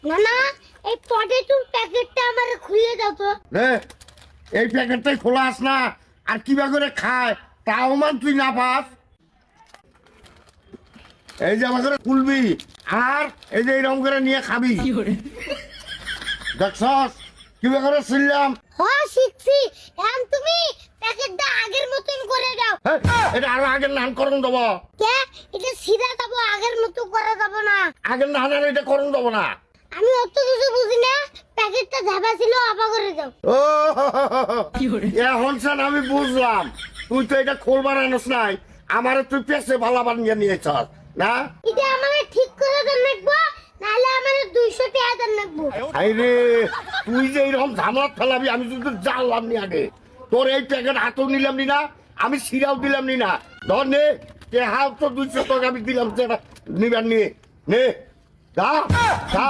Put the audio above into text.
না না, এই পটেটোর প্যাকেটটা আমারে খুলে দাও তো। রে এই প্যাকেটটাই খোলাস না, আর কিবা করে খায় তাও মান তুই না পাস। এই যে আমাকে খুলবি, আর এই যে এরকম করে নিয়ে খাবি। দেখছস কিবা করে ছিললাম। হ্যাঁ শিখছি। এখন তুমি প্যাকেটটা আগের মতন করে দাও। এটা আরো আগের নান করণ দেবো। কে এটা সিধা দেবো, আগের মতো করে দেবো না। আগের নান আর এটা করণ দেবো না। আমি অত কিছু বুঝি না, প্যাকেটটা ঝাপা ছিল আপা করে দাও। ও এখন স্যার আমি বুঝলাম, তুই তো এটা খোলবার আনস নাই, আমারে তুই পেছে ভালা বানিয়ে নিয়েছস না। এটা আমারে ঠিক করে দেন রাখবো, নাহলে আমারে 200 টাকা দেন রাখবো। আরে তুই যে এইরকম ঝামেলা ফেলাবি আমি কিন্তু জানলাম নি আগে। তোর এই প্যাকেট হাতেও নিলাম নি না, আমি সিরাও দিলাম নি না। ধর নে, হাত তো 200 টাকা আমি দিলাম, নিবার নিয়ে নে, যা যা।